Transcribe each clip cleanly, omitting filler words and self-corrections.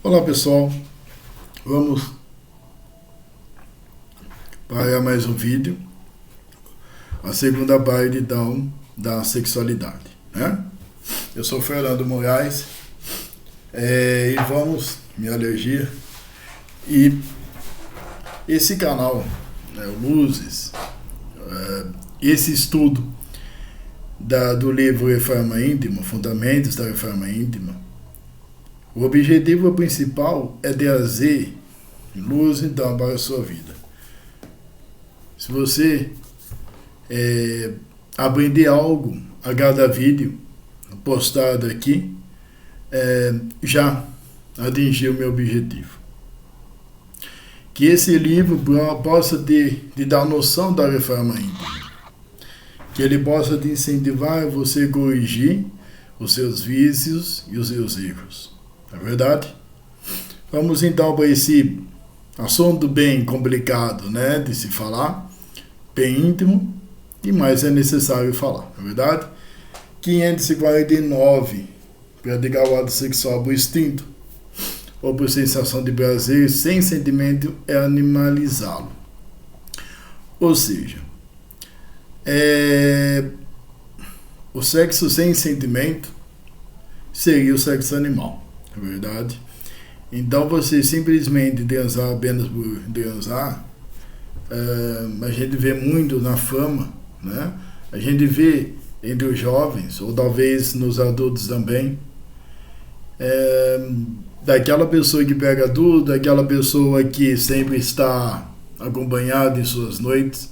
Olá pessoal, vamos para mais um vídeo, a segunda parte então da sexualidade, né? Eu sou Fernando Moraes e vamos, minha alergia, e esse canal, o Luzes, esse estudo do livro Reforma Íntima, Fundamentos da Reforma Íntima, o objetivo principal é trazer luz então para a sua vida. Se você aprender algo a cada vídeo postado aqui, já atingiu o meu objetivo. Que esse livro possa te dar noção da reforma íntima. Que ele possa te incentivar a você corrigir os seus vícios e os seus erros. Não é verdade? Vamos então para esse assunto bem complicado, né, de se falar, bem íntimo, e mais é necessário falar, não é verdade? 549, praticar o ato sexual por instinto ou por sensação de prazer sem sentimento é animalizá-lo. Ou seja, o sexo sem sentimento seria o sexo animal, não é verdade? Então você simplesmente transar apenas por transar, a gente vê muito na fama, né? A gente vê entre os jovens, ou talvez nos adultos também, daquela pessoa que pega tudo, daquela pessoa que sempre está acompanhada em suas noites.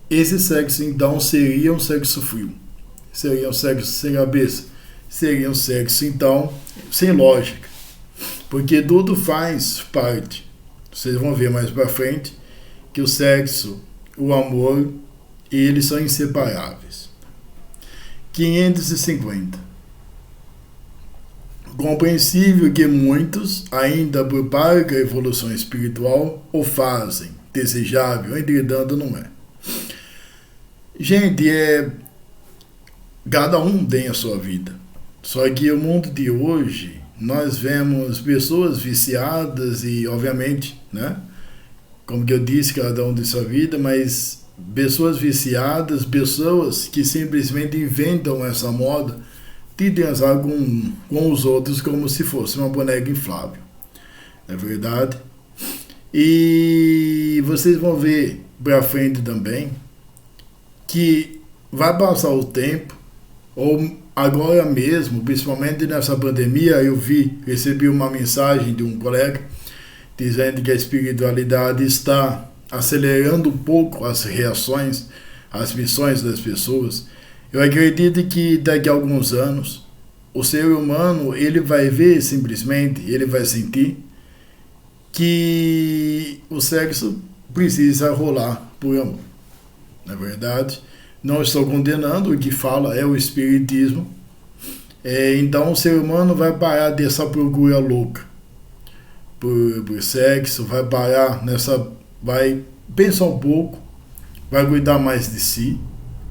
Esse sexo então seria um sexo frio, seria um sexo sem cabeça, seria um sexo então sem lógica, porque tudo faz parte. Vocês vão ver mais para frente que o sexo, o amor, eles são inseparáveis. 550. Compreensível que muitos, ainda por parca evolução espiritual, o fazem. Desejável, entretanto não é. Gente, cada um tem a sua vida. Só que o mundo de hoje, nós vemos pessoas viciadas e, obviamente, né? Como que eu disse, cada um tem sua vida, mas pessoas viciadas, pessoas que simplesmente inventam essa moda de transar com os outros como se fosse uma boneca inflável. É verdade? E vocês vão ver pra frente também que vai passar o tempo, ou agora mesmo, principalmente nessa pandemia, recebi uma mensagem de um colega dizendo que a espiritualidade está acelerando um pouco as reações, as missões das pessoas. Eu acredito que daqui a alguns anos o ser humano ele vai ver simplesmente, ele vai sentir que o sexo precisa rolar por amor. Na verdade, não estou condenando, o que fala é o espiritismo. Então o ser humano vai parar dessa procura louca por sexo, vai parar vai pensar um pouco, vai cuidar mais de si,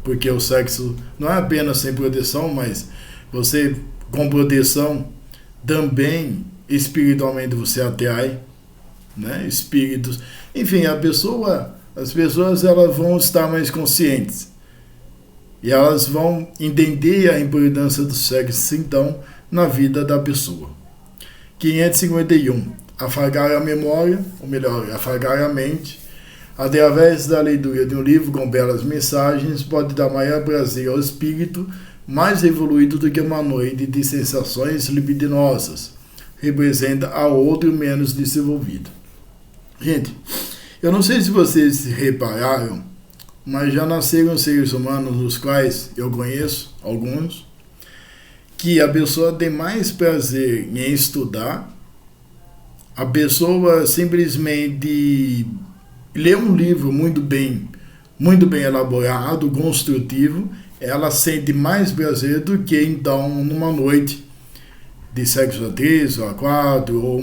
porque o sexo não é apenas sem proteção, mas você com proteção também espiritualmente você atrai, né? Espíritos, enfim, as pessoas elas vão estar mais conscientes e elas vão entender a importância do sexo então na vida da pessoa. 551. Afagar a memória, ou melhor, afagar a mente, através da leitura de um livro com belas mensagens, pode dar maior prazer ao espírito mais evoluído do que uma noite de sensações libidinosas. Representa a outro menos desenvolvido. Gente, eu não sei se vocês repararam, mas já nasceram seres humanos nos quais eu conheço alguns, que a pessoa tem mais prazer em estudar, a pessoa simplesmente lê um livro muito bem elaborado, construtivo, ela sente mais prazer do que então numa noite de sexo a 3 ou a 4 ou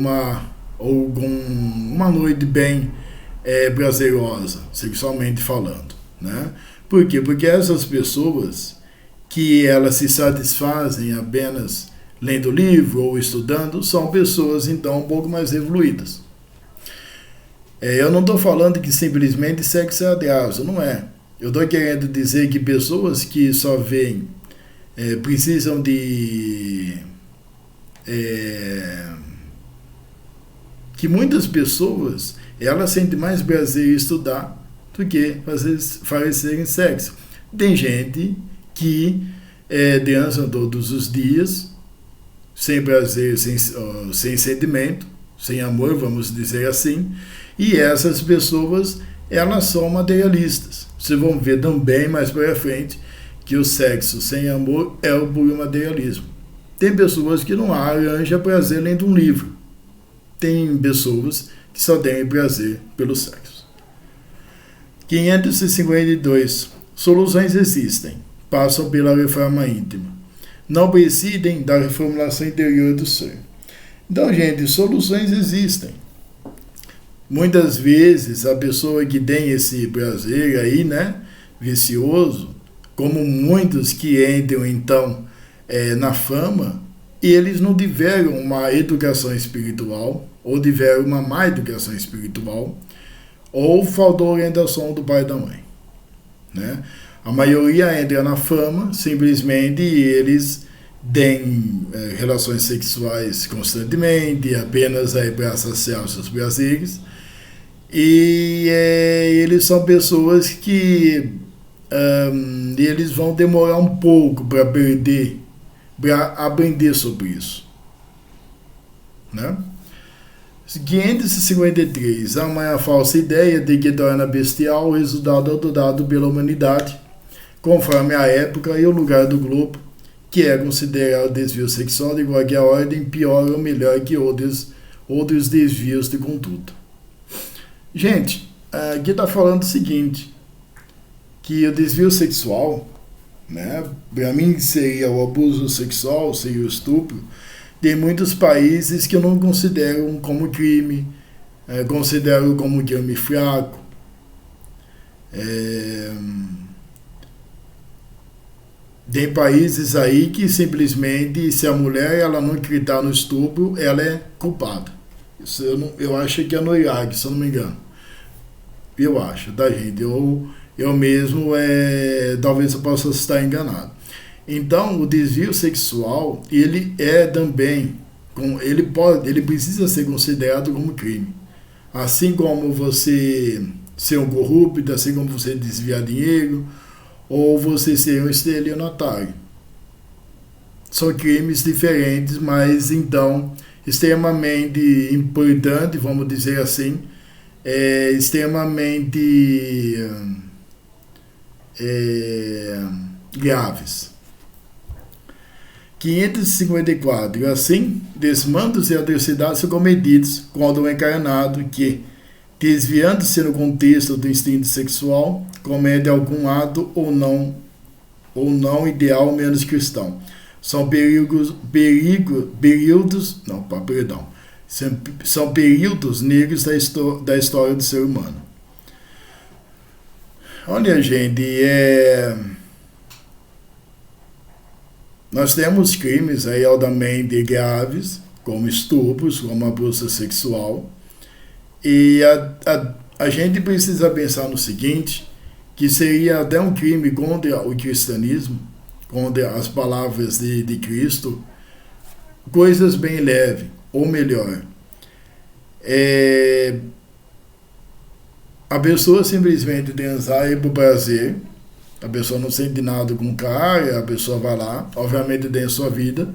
uma noite bem prazerosa, sexualmente falando, né? Por quê? Porque essas pessoas que elas se satisfazem apenas lendo livro ou estudando, são pessoas então um pouco mais evoluídas. Eu não estou falando que simplesmente sexo é atraso, não é. Eu estou querendo dizer que pessoas que só veem, precisam de... que muitas pessoas, elas sentem mais prazer em estudar do que fazerem sexo. Tem gente que dança todos os dias, sem prazer, sem sentimento, sem amor, vamos dizer assim, e essas pessoas, elas são materialistas. Vocês vão ver também mais para frente que o sexo sem amor é o puro materialismo. Tem pessoas que não arranjam prazer lendo um livro. Tem pessoas que só têm prazer pelo sexo. 552. Soluções existem. Passam pela reforma íntima. Não precisem da reformulação interior do ser. Então, gente, soluções existem. Muitas vezes a pessoa que tem esse prazer aí, né, vicioso, como muitos que entram então na fama, e eles não tiveram uma educação espiritual, ou tiveram uma má educação espiritual, ou faltou orientação do pai e da mãe, né? A maioria entra na fama, simplesmente eles têm relações sexuais constantemente, apenas para saciar os seus prazeres, e eles são pessoas que eles vão demorar um pouco para aprender sobre isso, né? 553. Há uma falsa ideia de que torna bestial o resultado adotado pela humanidade, conforme a época e o lugar do globo, que é considerar o desvio sexual de qualquer ordem pior ou melhor que outros desvios de conduta. Gente, aqui está falando o seguinte, que o desvio sexual, né, para mim seria o abuso sexual, seria o estupro. Tem muitos países que não consideram como crime, consideram como crime fraco. Tem países aí que simplesmente, se a mulher ela não acreditar no estupro, ela é culpada. Isso eu acho que é no Iraque, se eu não me engano. Eu acho, tá, gente? Eu mesmo, talvez eu possa estar enganado. Então, o desvio sexual, ele é também, ele precisa ser considerado como crime. Assim como você ser um corrupto, assim como você desviar dinheiro, ou você ser um estelionatário. São crimes diferentes, mas então, extremamente importante, vamos dizer assim, extremamente graves. 554. Assim, desmandos e atrocidades são cometidos quando o encarnado que, desviando-se no contexto do instinto sexual, comete algum ato ou não ideal menos cristão. São são períodos negros da história do ser humano. Olha, gente, nós temos crimes aí altamente graves, como estupros, como abuso sexual, e a gente precisa pensar no seguinte, que seria até um crime contra o cristianismo, contra as palavras de Cristo, coisas bem leves, ou melhor, a pessoa simplesmente transar por prazer, a pessoa não sente nada com o cara, a pessoa vai lá, obviamente tem a sua vida,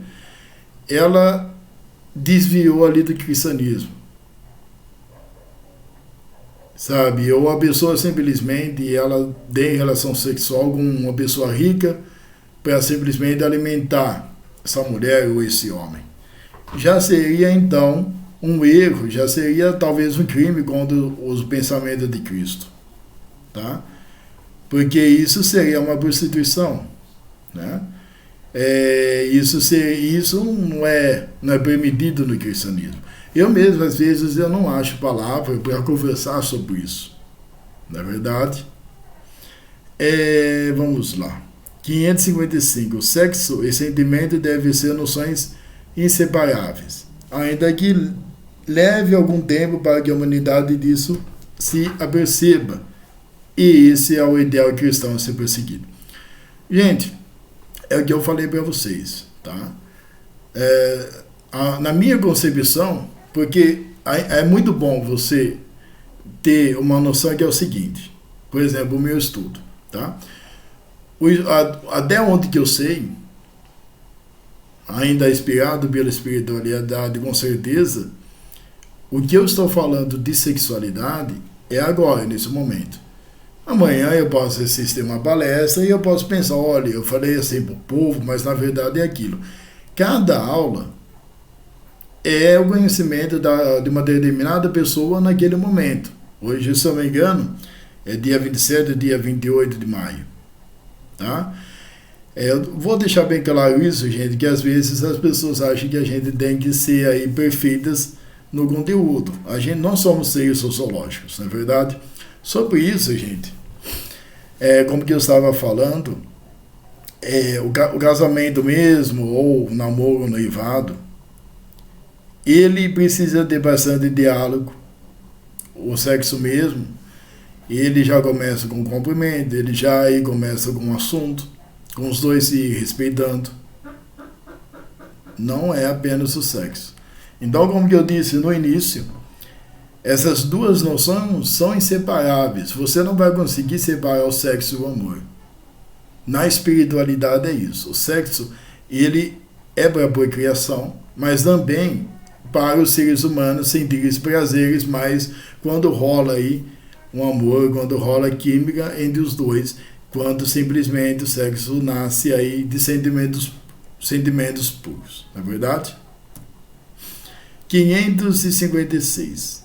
ela desviou ali do cristianismo, sabe? Ou a pessoa simplesmente ela tem relação sexual com uma pessoa rica para simplesmente alimentar essa mulher ou esse homem. Já seria então um erro, já seria talvez um crime contra os pensamentos de Cristo, tá? Porque isso seria uma prostituição, né? Isso não é permitido no cristianismo. Eu mesmo, às vezes, eu não acho palavra para conversar sobre isso. Não é verdade? Vamos lá. 555. O sexo e sentimento devem ser noções inseparáveis, ainda que leve algum tempo para que a humanidade disso se aperceba. E esse é o ideal cristão a ser perseguido. Gente, é o que eu falei para vocês, tá? Na minha concepção, porque é muito bom você ter uma noção que é o seguinte, por exemplo, o meu estudo, tá? Até onde que eu sei, ainda inspirado pela espiritualidade, com certeza, o que eu estou falando de sexualidade é agora, nesse momento. Amanhã eu posso assistir uma palestra e eu posso pensar, olha, eu falei assim para o povo, mas na verdade é aquilo. Cada aula é o conhecimento de uma determinada pessoa naquele momento. Hoje, se eu não me engano, é dia 27 e dia 28 de maio. Tá? Eu vou deixar bem claro isso, gente, que às vezes as pessoas acham que a gente tem que ser aí perfeitas no conteúdo. A gente não somos seres sociológicos, não é verdade? Sobre isso, gente, como que eu estava falando, o casamento mesmo, ou o namoro, o noivado, ele precisa ter bastante diálogo. O sexo mesmo, ele já começa com um cumprimento, ele já aí começa com um assunto, com os dois se respeitando. Não é apenas o sexo. Então, como que eu disse no início, essas duas noções são inseparáveis. Você não vai conseguir separar o sexo e o amor. Na espiritualidade é isso. O sexo, ele é para a procriação, mas também para os seres humanos sentirem prazeres, mas quando rola aí um amor, quando rola química entre os dois, quando simplesmente o sexo nasce aí de sentimentos puros, não é verdade? 556.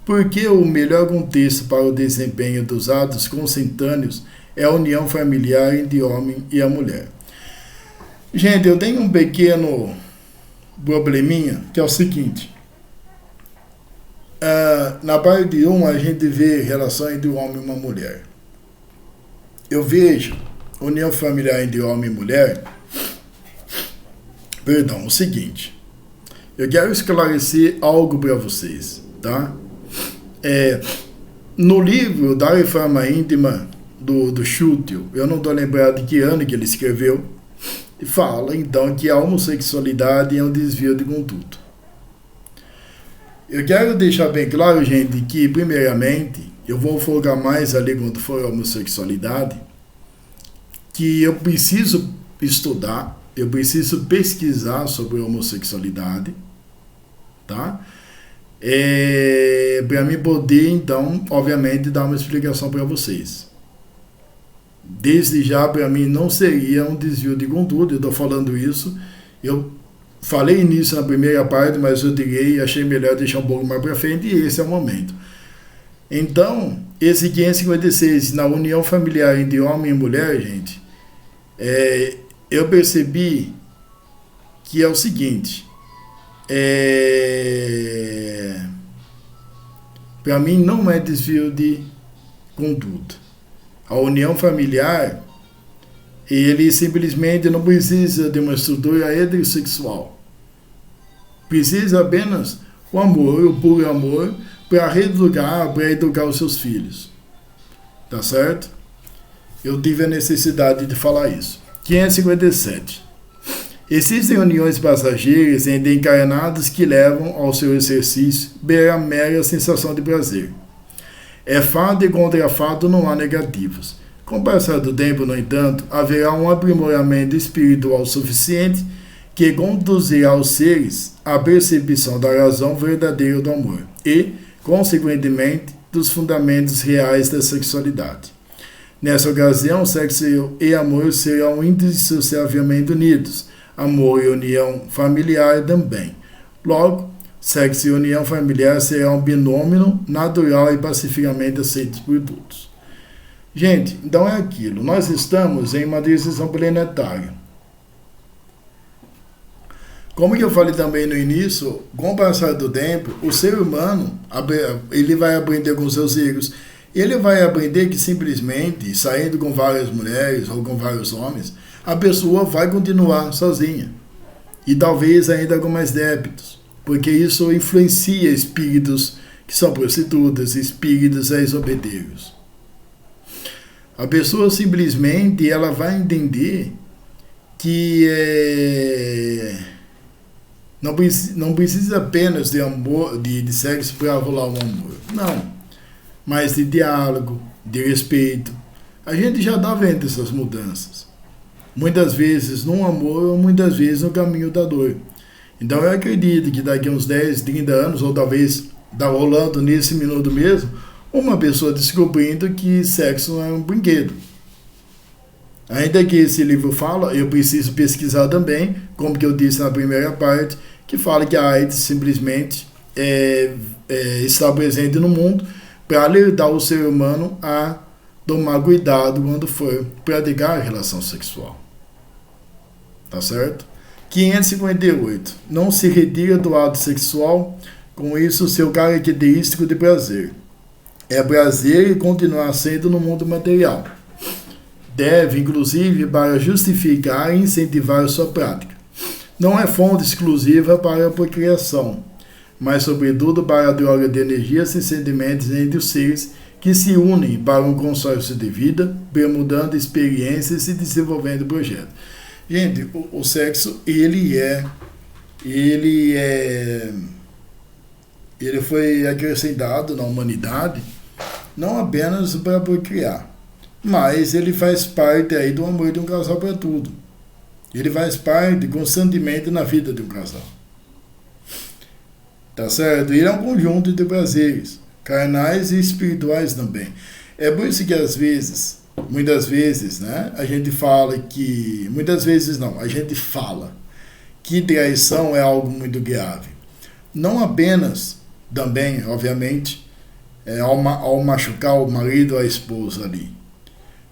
Porque o melhor contexto para o desempenho dos atos consentâneos é a união familiar entre o homem e a mulher. Gente, eu tenho um pequeno probleminha, que é o seguinte. Na parte 1, a gente vê relação entre o homem e uma mulher. Eu vejo união familiar entre homem e mulher. Perdão, o seguinte. Eu quero esclarecer algo para vocês, tá? No livro da Reforma Íntima do Schuttel, eu não estou lembrado de que ano que ele escreveu, fala então que a homossexualidade é um desvio de conduta. Eu quero deixar bem claro, gente, que primeiramente eu vou focar mais ali quando for a homossexualidade, que eu preciso estudar, eu preciso pesquisar sobre a homossexualidade, tá? Para mim poder, então, obviamente, dar uma explicação para vocês. Desde já, para mim, não seria um desvio de conduta. Eu estou falando isso. Eu falei nisso na primeira parte, mas eu direi e achei melhor deixar um pouco mais para frente, e esse é o momento. Então, esse 556, na união familiar entre homem e mulher, gente, eu percebi que é o seguinte. Para mim, não é desvio de conduta. A união familiar, ele simplesmente não precisa de uma estrutura heterossexual. Precisa apenas o amor, o puro amor, para educar os seus filhos. Tá certo? Eu tive a necessidade de falar isso. 557. Existem uniões passageiras entre encarnados que levam ao seu exercício pela mera sensação de prazer. É fato e contra fato não há negativos. Com o passar do tempo, no entanto, haverá um aprimoramento espiritual suficiente que conduzirá os seres à percepção da razão verdadeira do amor e, consequentemente, dos fundamentos reais da sexualidade. Nessa ocasião, sexo e amor serão indissociavelmente unidos, amor e união familiar também. Logo, sexo e união familiar serão um binômio natural e pacificamente aceitos por todos. Gente, então é aquilo. Nós estamos em uma decisão planetária. Como que eu falei também no início, com o passar do tempo, o ser humano, ele vai aprender com seus erros. Ele vai aprender que simplesmente, saindo com várias mulheres ou com vários homens, a pessoa vai continuar sozinha. e talvez ainda com mais débitos, porque isso influencia espíritos que são prostitutas, espíritos ex-obedeiros. A pessoa simplesmente ela vai entender que não precisa apenas de amor, de sexo para rolar um amor. Não. Mas de diálogo, de respeito. A gente já está vendo essas mudanças. Muitas vezes no amor ou muitas vezes no caminho da dor. Então eu acredito que daqui a uns 10, 30 anos, ou talvez está rolando nesse minuto mesmo, uma pessoa descobrindo que sexo não é um brinquedo. Ainda que esse livro fala, eu preciso pesquisar também, como que eu disse na primeira parte, que fala que a AIDS simplesmente está presente no mundo para alertar o ser humano a tomar cuidado quando for praticar a relação sexual. Tá certo? 558. Não se retira do ato sexual, com isso seu característico de prazer. É prazer e continuar sendo no mundo material. Deve, inclusive, para justificar e incentivar a sua prática. Não é fonte exclusiva para a procriação, mas sobretudo para a droga de energias e sentimentos entre os seres que se unem para um consórcio de vida, permutando experiências e desenvolvendo projetos. Gente, o sexo, ele foi acrescentado na humanidade não apenas para procriar, mas ele faz parte aí do amor de um casal para tudo. Ele faz parte constantemente na vida de um casal. Tá certo? Ele é um conjunto de prazeres, carnais e espirituais também. É por isso que muitas vezes, né, a gente fala que traição é algo muito grave. Não apenas, também, obviamente, ao machucar o marido ou a esposa ali.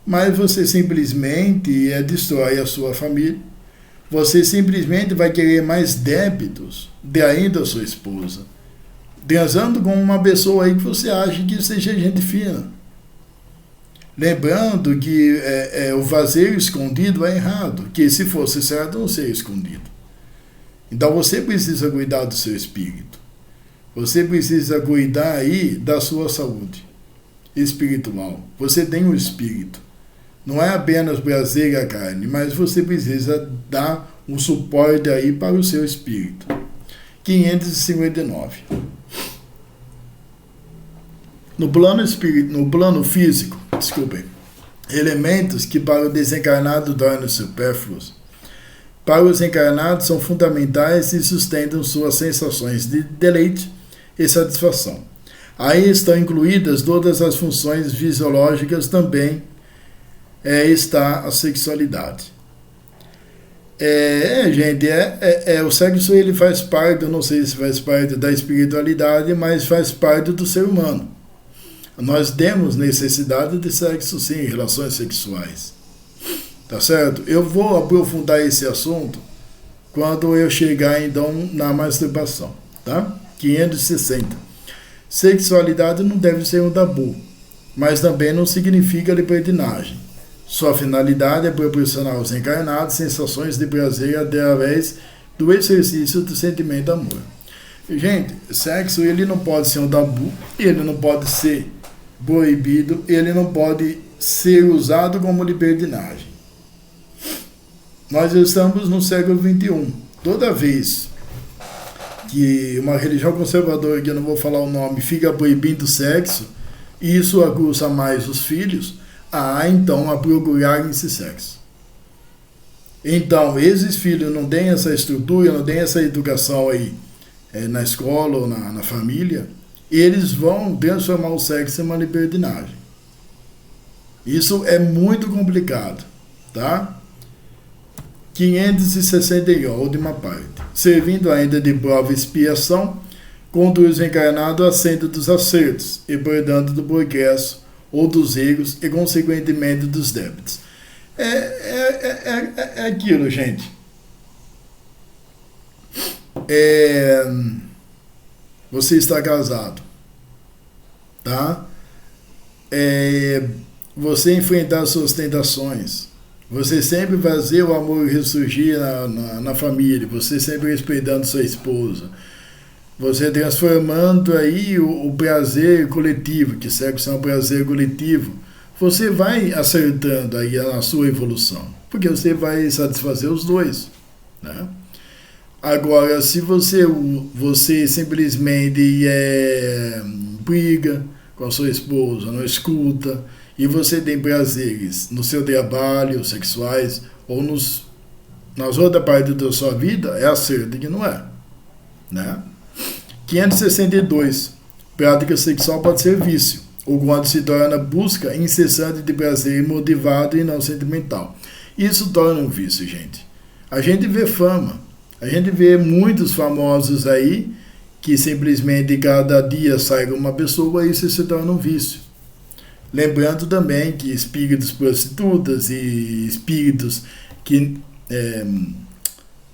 Mas você simplesmente destrói a sua família. Você simplesmente vai querer mais débitos traindo a sua esposa, transando com uma pessoa aí que você acha que seja gente fina. Lembrando que o fazer escondido é errado, que se fosse certo não seria escondido. Então você precisa cuidar do seu espírito. Você precisa cuidar aí da sua saúde espiritual. Você tem um espírito. Não é apenas prazer a carne, mas você precisa dar um suporte aí para o seu espírito. 559. No plano físico, elementos que para o desencarnado tornam supérfluos, para os encarnados são fundamentais e sustentam suas sensações de deleite e satisfação. Aí estão incluídas todas as funções fisiológicas também. Está a sexualidade. Gente, o sexo ele faz parte, eu não sei se faz parte da espiritualidade, mas faz parte do ser humano. Nós temos necessidade de sexo, sim, relações sexuais. Tá certo? Eu vou aprofundar esse assunto quando eu chegar, então, na masturbação. Tá? 560. Sexualidade não deve ser um tabu, mas também não significa libertinagem. Sua finalidade é proporcionar aos encarnados sensações de prazer através do exercício do sentimento de amor. Gente, sexo ele não pode ser um tabu, ele não pode ser proibido, ele não pode ser usado como libertinagem. Nós estamos no século XXI. Toda vez que uma religião conservadora, que eu não vou falar o nome, fica proibindo o sexo, isso acusa mais os filhos então a procurarem esse sexo. Então, esses filhos não têm essa estrutura, não têm essa educação aí na escola ou na família, eles vão transformar o sexo em uma libertinagem. Isso é muito complicado, tá? 561, última parte. Servindo ainda de prova e expiação, conduz o encarnado à senda dos acertos e, portanto, do progresso ou dos erros e, consequentemente, dos débitos. É aquilo, gente. Você está casado, tá? Você enfrentar suas tentações, Você sempre fazer o amor ressurgir na família, você sempre respeitando sua esposa, você transformando aí o prazer coletivo, que sexo é um prazer coletivo, você vai acertando aí a sua evolução, porque você vai satisfazer os dois, né? Agora, se você simplesmente briga com a sua esposa, não escuta, e você tem prazeres no seu trabalho, sexuais, ou nas outras partes da sua vida, é acerto que não é, né? 562. Prática sexual pode ser vício, ou quando se torna busca incessante de prazer motivado e não sentimental. Isso torna um vício, gente. A gente vê fama, a gente vê muitos famosos aí que simplesmente cada dia sai com uma pessoa e isso se torna um vício. Lembrando também que espíritos prostitutas e espíritos que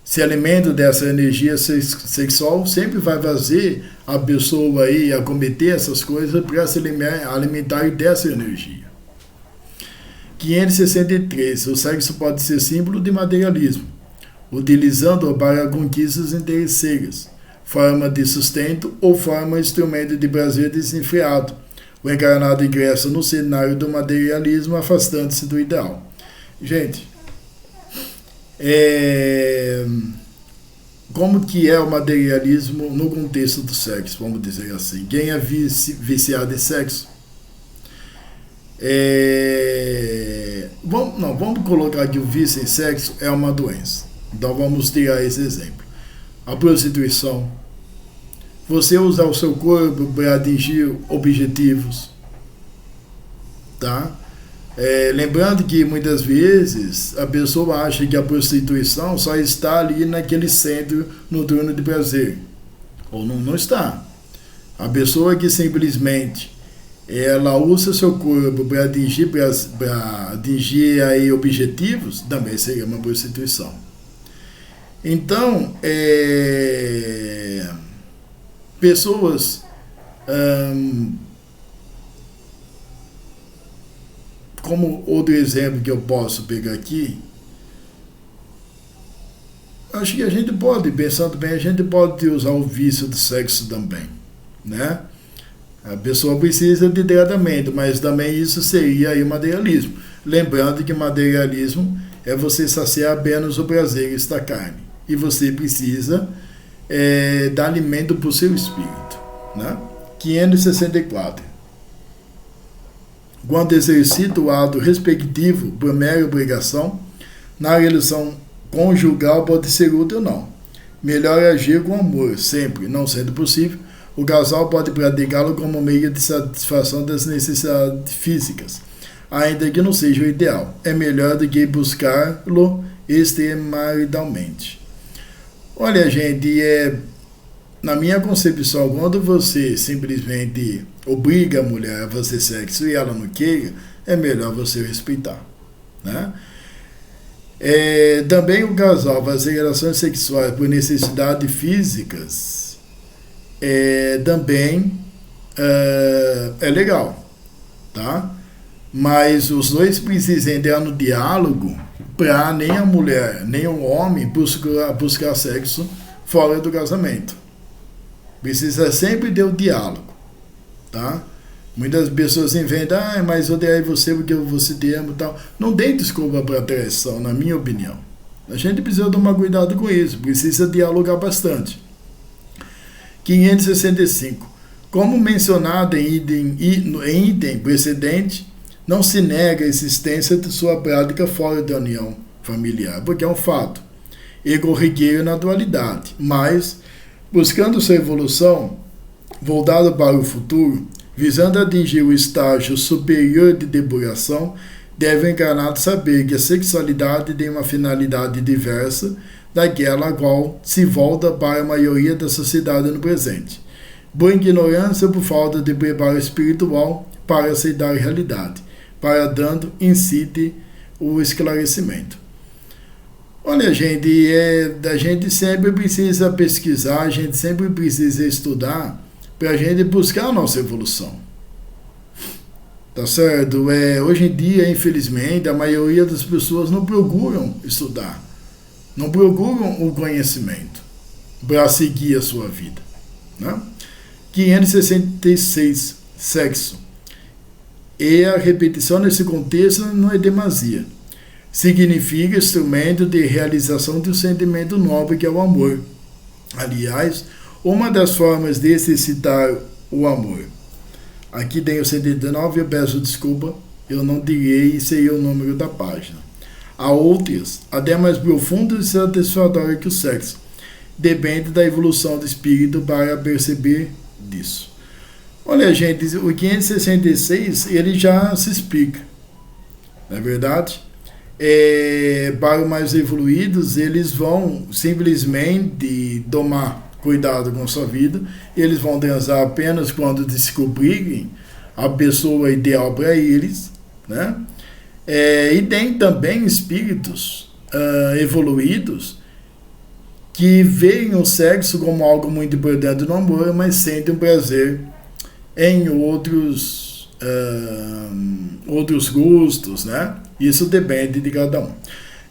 se alimentam dessa energia sexual sempre vai fazer a pessoa aí a cometer essas coisas para se alimentar dessa energia. 563. O sexo pode ser símbolo de materialismo, utilizando-o para conquistas interesseiras, forma de sustento ou forma instrumento de prazer desenfreado. O encarnado ingressa no cenário do materialismo, afastando-se do ideal. Gente, como que é o materialismo no contexto do sexo, vamos dizer assim? Quem é viciado em sexo? Vamos colocar que o vício em sexo é uma doença. Então vamos tirar esse exemplo. A prostituição. Você usar o seu corpo para atingir objetivos, tá? Lembrando que muitas vezes a pessoa acha que a prostituição só está ali naquele centro noturno de prazer, ou não está. A pessoa que simplesmente ela usa seu corpo para atingir aí objetivos, também seria uma prostituição. Então, pessoas como outro exemplo que eu posso pegar aqui, acho que a gente pode, pensando bem, a gente pode usar o vício do sexo também, né? A pessoa precisa de tratamento, mas também isso seria aí materialismo. Lembrando que materialismo é você saciar apenas o prazer da carne. E você precisa dar alimento para o seu espírito, né? 564. Quando exercita o ato respectivo por mera obrigação, na relação conjugal pode ser útil ou não. Melhor agir com amor, sempre, não sendo possível, o casal pode praticá-lo como meio de satisfação das necessidades físicas, ainda que não seja o ideal. É melhor do que buscá-lo extramaridalmente. Olha, gente, na minha concepção, quando você simplesmente obriga a mulher a fazer sexo e ela não queira, é melhor você respeitar, né? Também o casal fazer relações sexuais por necessidades físicas também é legal, tá? Mas os dois precisam entrar no diálogo para nem a mulher, nem o homem buscar sexo fora do casamento. Precisa sempre ter o diálogo, tá? Muitas pessoas inventam, mas eu odeio você porque você te amo e tal. Não tem desculpa para traição, na minha opinião. A gente precisa tomar cuidado com isso, precisa dialogar bastante. 565. Como mencionado em item precedente, não se nega a existência de sua prática fora da união familiar, porque é um fato. E corriqueiro na atualidade, mas, buscando sua evolução, voltado para o futuro, visando atingir o estágio superior de depuração, deve o encarnado saber que a sexualidade tem uma finalidade diversa daquela a qual se volta para a maioria da sociedade no presente, por ignorância ou por falta de preparo espiritual para aceitar a realidade, para dando incite o esclarecimento. Olha, gente, a gente sempre precisa pesquisar, a gente sempre precisa estudar para a gente buscar a nossa evolução. Tá certo? Hoje em dia, infelizmente, a maioria das pessoas não procuram estudar, não procuram o conhecimento para seguir a sua vida, né? 566. Sexo. E a repetição nesse contexto não é demasia. Significa instrumento de realização de um sentimento nobre que é o amor. Aliás, uma das formas de exercitar o amor. Aqui tem o 79, eu peço desculpa, eu não direi, seria o número da página. Há outras, até mais profundas e satisfatórias que o sexo. Depende da evolução do espírito para perceber disso. Olha, gente, o 566, ele já se explica, não é verdade? Para os mais evoluídos, eles vão simplesmente tomar cuidado com a sua vida, eles vão transar apenas quando descobrirem a pessoa ideal para eles, né? E tem também espíritos evoluídos que veem o sexo como algo muito importante no amor, mas sentem um prazer em outros gostos, né? Isso depende de cada um.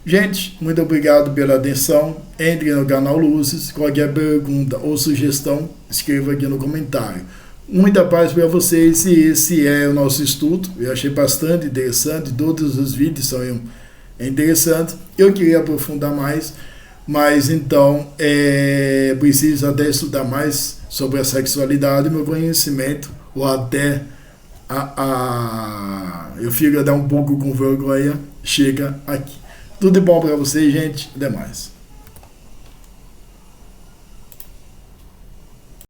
Gente, muito obrigado pela atenção. Entre no canal Luzes. Qualquer pergunta ou sugestão, escreva aqui no comentário. Muita paz para vocês, e esse é o nosso estudo. Eu achei bastante interessante, todos os vídeos são interessantes. Eu queria aprofundar mais, mas então preciso até estudar mais sobre a sexualidade. Meu conhecimento, ou até eu fico até um pouco com vergonha, chega aqui. Tudo de bom para vocês, gente. Até mais.